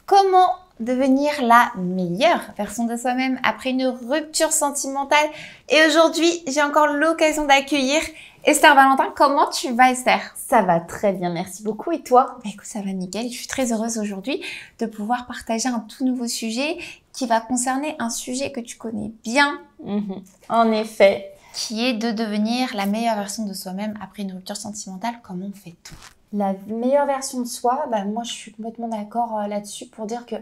Comment devenir la meilleure version de soi-même après une rupture sentimentale? Et aujourd'hui, j'ai encore l'occasion d'accueillir Esther Valentin. Comment tu vas, Esther? Ça va très bien, merci beaucoup. Et toi? Écoute, ça va nickel. Je suis très heureuse aujourd'hui de pouvoir partager un tout nouveau sujet qui va concerner un sujet que tu connais bien. En effet. Qui est de devenir la meilleure version de soi-même après une rupture sentimentale. Comment fait-on? La meilleure version de soi, moi je suis complètement d'accord là-dessus pour dire que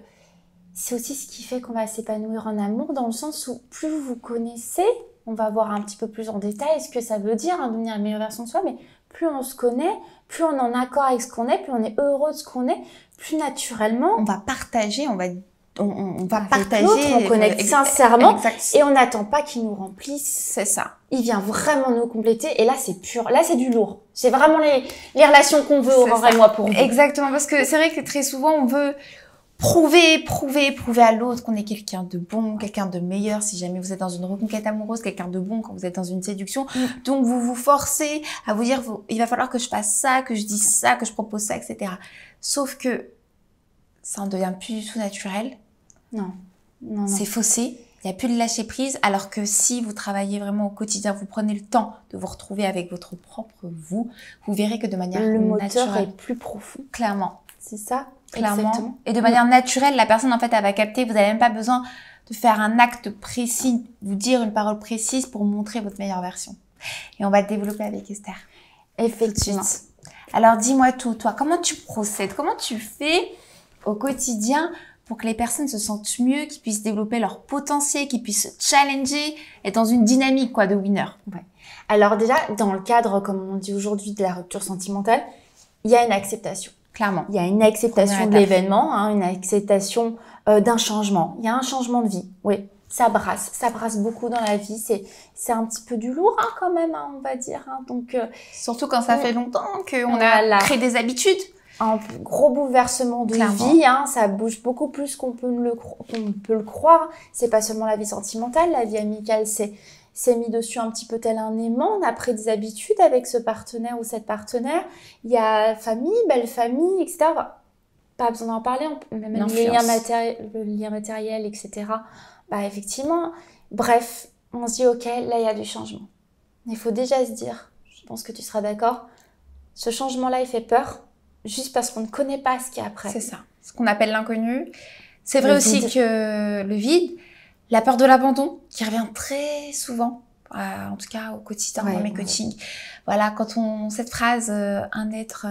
c'est aussi ce qui fait qu'on va s'épanouir en amour, dans le sens où plus vous vous connaissez, on va voir un petit peu plus en détail ce que ça veut dire devenir la meilleure version de soi, mais plus on se connaît, plus on est en accord avec ce qu'on est, plus on est heureux de ce qu'on est, plus naturellement on va partager, on va partager, on connecte sincèrement et on n'attend pas qu'il nous remplisse. C'est ça. Il vient vraiment nous compléter et là c'est pur, là c'est du lourd. C'est vraiment les relations qu'on veut, Aurore et moi, pour vous. Exactement, parce que c'est vrai que très souvent on veut prouver à l'autre qu'on est quelqu'un de bon, quelqu'un de meilleur si jamais vous êtes dans une reconquête amoureuse, quelqu'un de bon quand vous êtes dans une séduction. Donc vous vous forcez à vous dire il va falloir que je fasse ça, que je dise ça, que je propose ça, etc. Sauf que ça ne devient plus du tout naturel. Non. C'est faussé. Il n'y a plus de lâcher prise. Alors que si vous travaillez vraiment au quotidien, vous prenez le temps de vous retrouver avec votre propre vous verrez que de manière naturelle. Le moteur est plus profond. Clairement. C'est ça. Clairement. Exactement. Et de manière naturelle, la personne, en fait, elle va capter. Vous n'avez même pas besoin de faire un acte précis, vous dire une parole précise pour montrer votre meilleure version. Et on va développer avec Esther. Effectivement. Alors, dis-moi tout, toi, comment tu procèdes? Comment tu fais au quotidien pour que les personnes se sentent mieux, qu'ils puissent développer leur potentiel, qu'ils puissent se challenger, être dans une dynamique de winner? Ouais. Alors déjà, dans le cadre, comme on dit aujourd'hui, de la rupture sentimentale, il y a une acceptation. Clairement. Il y a une acceptation de l'événement, une acceptation d'un changement. Il y a un changement de vie, oui. Ça brasse beaucoup dans la vie. C'est un petit peu du lourd quand même, on va dire. Donc, surtout quand ça fait longtemps qu'on a créé des habitudes. Un gros bouleversement de vie, ça bouge beaucoup plus qu'on peut le croire. C'est pas seulement la vie sentimentale, la vie amicale, c'est mis dessus un petit peu tel un aimant. On a pris des habitudes avec ce partenaire ou cette partenaire. Il y a famille, belle famille, etc. Pas besoin d'en parler, même le lien matériel, etc. Effectivement, bref, on se dit ok, là il y a du changement. Il faut déjà se dire, je pense que tu seras d'accord, ce changement-là il fait peur. Juste parce qu'on ne connaît pas ce qu'il y a après. C'est ça. Ce qu'on appelle l'inconnu. C'est vrai aussi que le vide, la peur de l'abandon, qui revient très souvent, en tout cas au quotidien dans mes coachings. Voilà, quand cette phrase, un être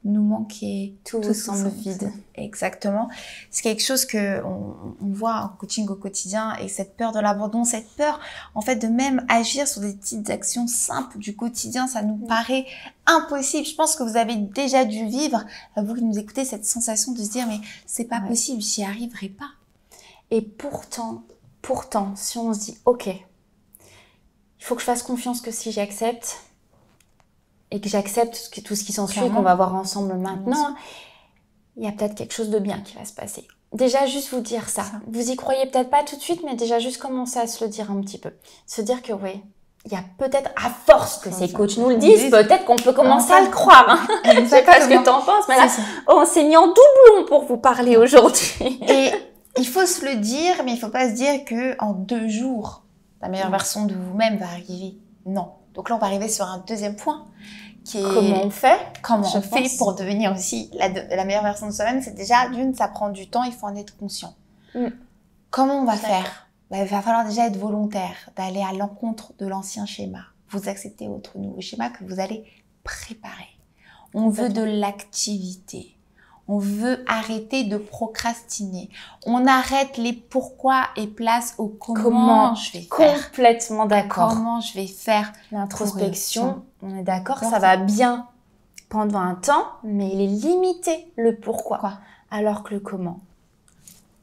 nous manque et tout semble vide. Exactement. C'est quelque chose que on voit en coaching au quotidien, et cette peur de l'abandon, cette peur en fait de même agir sur des petites actions simples du quotidien, ça nous paraît impossible. Je pense que vous avez déjà dû vivre, vous qui nous écoutez, cette sensation de se dire mais c'est pas possible, j'y arriverai pas. Et pourtant, si on se dit ok, il faut que je fasse confiance que si j'accepte et que j'accepte tout ce qui s'ensuit, qu'on va voir ensemble maintenant, il y a peut-être quelque chose de bien qui va se passer. Déjà, juste vous dire ça. Vous y croyez peut-être pas tout de suite, mais déjà juste commencer à se le dire un petit peu. Se dire que oui, il y a peut-être, à force que ces coachs nous le disent, peut-être qu'on peut commencer à le croire. Je sais pas ce que t'en penses, mais là, on s'est mis en doublon pour vous parler aujourd'hui. Et il faut se le dire, mais il faut pas se dire que en 2 jours, la meilleure version de vous-même va arriver. Non. Donc là, on va arriver sur un deuxième point. Qui est comment on fait pour devenir aussi la meilleure version de soi-même. C'est déjà, ça prend du temps, il faut en être conscient. Comment on va faire? Il va falloir déjà être volontaire, d'aller à l'encontre de l'ancien schéma. Vous acceptez votre nouveau schéma que vous allez préparer. On veut de l'activité. On veut arrêter de procrastiner. On arrête les pourquoi et place au comment je vais faire. Complètement d'accord. Comment je vais faire. L'introspection, on est d'accord, ça va bien pendant un temps, mais il est limité le pourquoi. Alors que le comment.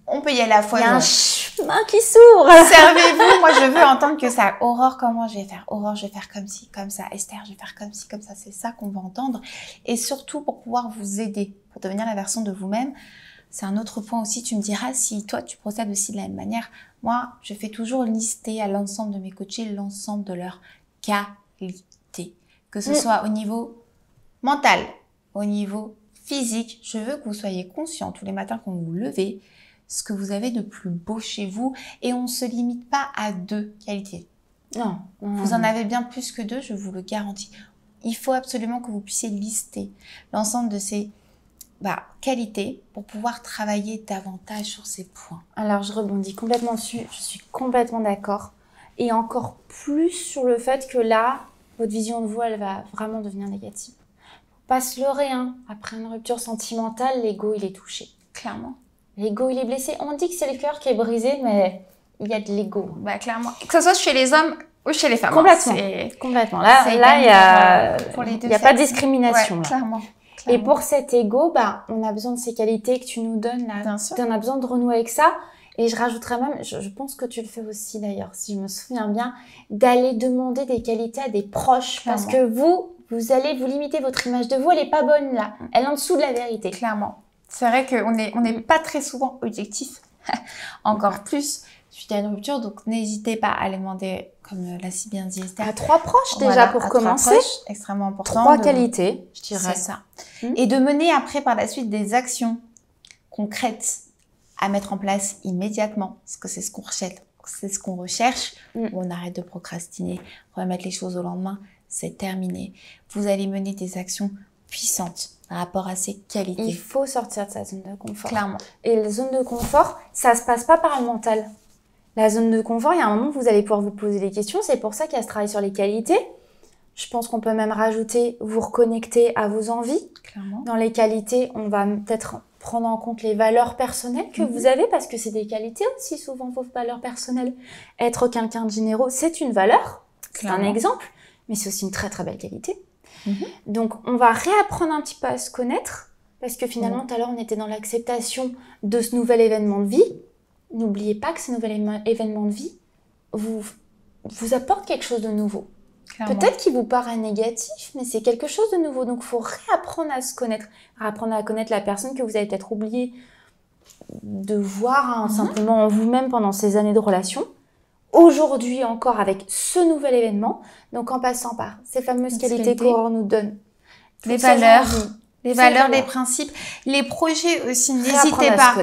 On peut y aller à la fois. Il y a un chemin qui s'ouvre. Servez-vous. Moi, je veux entendre que ça. Aurore, comment je vais faire? Aurore, je vais faire comme ci, comme ça. Esther, je vais faire comme ci, comme ça. C'est ça qu'on va entendre. Et surtout, pour pouvoir vous aider, pour devenir la version de vous-même. C'est un autre point aussi. Tu me diras si toi, tu procèdes aussi de la même manière. Moi, je fais toujours lister à l'ensemble de mes coachés l'ensemble de leurs qualités. Que ce soit au niveau mental, au niveau physique. Je veux que vous soyez conscient tous les matins quand vous vous levez, ce que vous avez de plus beau chez vous. Et on ne se limite pas à 2 qualités. Non. Vous en avez bien plus que 2, je vous le garantis. Il faut absolument que vous puissiez lister l'ensemble de ces qualités pour pouvoir travailler davantage sur ces points. Alors, je rebondis complètement dessus. Je suis complètement d'accord. Et encore plus sur le fait que là, votre vision de vous, elle va vraiment devenir négative. Pas se leurrer, hein. Après une rupture sentimentale, l'ego, il est touché. Clairement. L'ego, il est blessé. On dit que c'est le cœur qui est brisé, mais il y a de l'ego. Clairement. Que ce soit chez les hommes ou chez les femmes. Complètement. Complètement. Là, il y a, pas de discrimination. Ouais, là. Clairement. Et pour cet ego, on a besoin de ces qualités que tu nous donnes là. Bien sûr. On a besoin de renouer avec ça. Et je rajouterais même, je pense que tu le fais aussi d'ailleurs, si je me souviens bien, d'aller demander des qualités à des proches. Clairement. Parce que vous allez vous limiter, votre image de vous, elle est pas bonne là. Elle est en dessous de la vérité. Clairement. C'est vrai qu'on n'est pas très souvent objectif. Encore plus suite à une rupture. Donc, n'hésitez pas à les demander, comme l'a si bien dit Esther. À 3 proches déjà pour commencer. 3 proches, extrêmement important. 3 qualités, je dirais. C'est ça. Et de mener après par la suite des actions concrètes à mettre en place immédiatement. Parce que c'est ce qu'on recherche. C'est ce qu'on recherche. On arrête de procrastiner. Remettre les choses au lendemain. C'est terminé. Vous allez mener des actions puissantes par rapport à ces qualités. Il faut sortir de sa zone de confort. Clairement. Et la zone de confort, ça se passe pas par le mental. La zone de confort, il y a un moment où vous allez pouvoir vous poser des questions. C'est pour ça qu'il y a ce travail sur les qualités. Je pense qu'on peut même rajouter, vous reconnecter à vos envies. Clairement. Dans les qualités, on va peut-être prendre en compte les valeurs personnelles que vous avez, parce que c'est des qualités aussi, souvent vos valeurs personnelles. Être quelqu'un de généreux, c'est une valeur. C'est un exemple, mais c'est aussi une très très belle qualité. Donc, on va réapprendre un petit peu à se connaître, parce que finalement, tout à l'heure, on était dans l'acceptation de ce nouvel événement de vie. N'oubliez pas que ce nouvel événement de vie vous apporte quelque chose de nouveau. Clairement. Peut-être qu'il vous paraît négatif, mais c'est quelque chose de nouveau. Donc, il faut réapprendre à se connaître, réapprendre à connaître la personne que vous avez peut-être oublié de voir simplement en vous-même pendant ces années de relation. Aujourd'hui encore avec ce nouvel événement, donc en passant par ces fameuses qualités qu'Aurore nous donne. Les valeurs, les principes, les projets aussi, n'hésitez pas.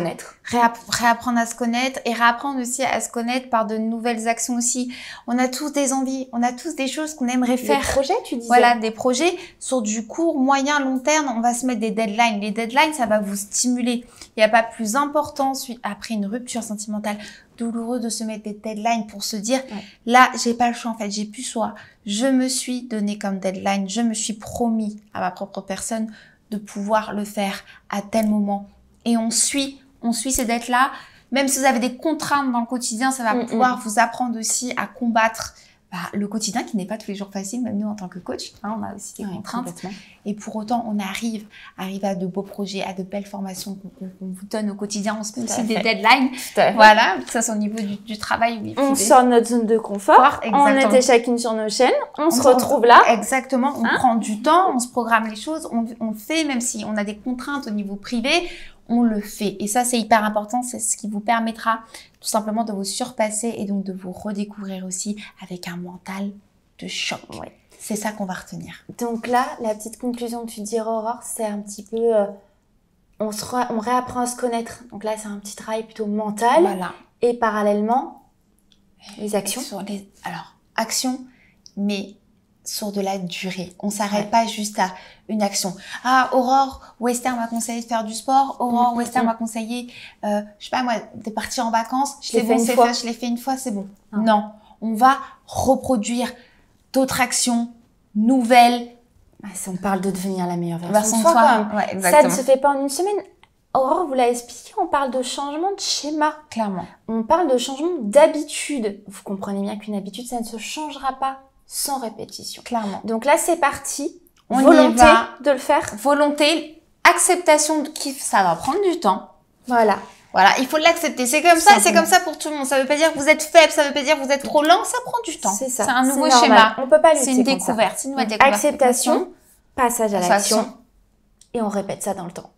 Réapprendre à se connaître et réapprendre aussi à se connaître par de nouvelles actions aussi. On a tous des envies, on a tous des choses qu'on aimerait faire. Des projets, tu disais. Voilà, des projets sur du court, moyen, long terme. On va se mettre des deadlines. Les deadlines, ça va vous stimuler. Il n'y a pas plus important après une rupture sentimentale douloureux de se mettre des deadlines pour se dire là, j'ai pas le choix en fait, j'ai plus le choix. Je me suis donné comme deadline, je me suis promis à ma propre personne de pouvoir le faire à tel moment. Et on suit ces dates-là. Même si vous avez des contraintes dans le quotidien, ça va pouvoir vous apprendre aussi à combattre le quotidien qui n'est pas tous les jours facile, même nous en tant que coach, on a aussi des contraintes. Et pour autant, on arrive à de beaux projets, à de belles formations qu'on vous donne au quotidien. On se met aussi des deadlines. Voilà, que ça soit au niveau du travail. On sort de notre zone de confort. On était chacune sur nos chaînes. On se retrouve là. Exactement. On prend du temps, on se programme les choses, on fait, même si on a des contraintes au niveau privé, on le fait. Et ça, c'est hyper important. C'est ce qui vous permettra tout simplement de vous surpasser et donc de vous redécouvrir aussi avec un mental de choc. Ouais. C'est ça qu'on va retenir. Donc là, la petite conclusion que tu dis, Aurore, c'est un petit peu... on réapprend à se connaître. Donc là, c'est un petit travail plutôt mental. Voilà. Et parallèlement, les actions. Alors, actions, mais sur de la durée. On s'arrête pas juste à une action. Ah, Aurore ou Esther m'a conseillé de faire du sport. Aurore ou Esther m'a conseillé, je sais pas moi, de partir en vacances. Je l'ai fait une fois, c'est bon. Non, on va reproduire d'autres actions nouvelles. On parle de devenir la meilleure version de soi quand même. Ouais, exactement. Ça ne se fait pas en une semaine. Aurore vous l'a expliqué, on parle de changement de schéma. Clairement. On parle de changement d'habitude. Vous comprenez bien qu'une habitude, ça ne se changera pas sans répétition. Clairement. Donc là, c'est parti. Volonté de le faire. Volonté, acceptation ça va prendre du temps. Voilà, il faut l'accepter. C'est comme ça, c'est comme ça pour tout le monde. Ça veut pas dire que vous êtes faible, ça veut pas dire que vous êtes trop lent, ça prend du temps. C'est ça. C'est un nouveau schéma. On peut pas lutter. C'est une découverte, c'est une nouvelle découverte. Acceptation, passage à l'action, et on répète ça dans le temps.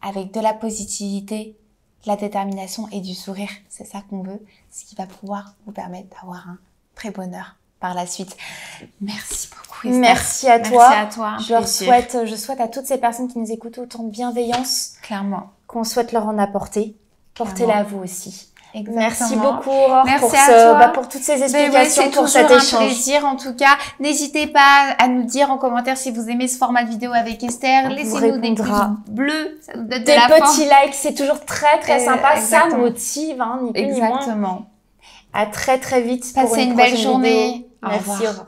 Avec de la positivité, de la détermination et du sourire. C'est ça qu'on veut, ce qui va pouvoir vous permettre d'avoir un très bonheur par la suite. Merci beaucoup, Esther. Merci à toi. Merci à toi. Je souhaite à toutes ces personnes qui nous écoutent autant de bienveillance. Clairement. Qu'on souhaite leur en apporter. Portez-la à vous aussi. Exactement. Merci beaucoup, Aurore, pour toutes ces explications, pour cet échange. C'est un plaisir, en tout cas. N'hésitez pas à nous dire en commentaire si vous aimez ce format de vidéo avec Esther. Laissez-nous des pouces bleus, ça nous donne de la force. Des petits likes, c'est toujours très très sympa. Ça motive, hein, ni plus ni moins. Exactement. À très très vite. Passez une belle journée. Merci, Aurore.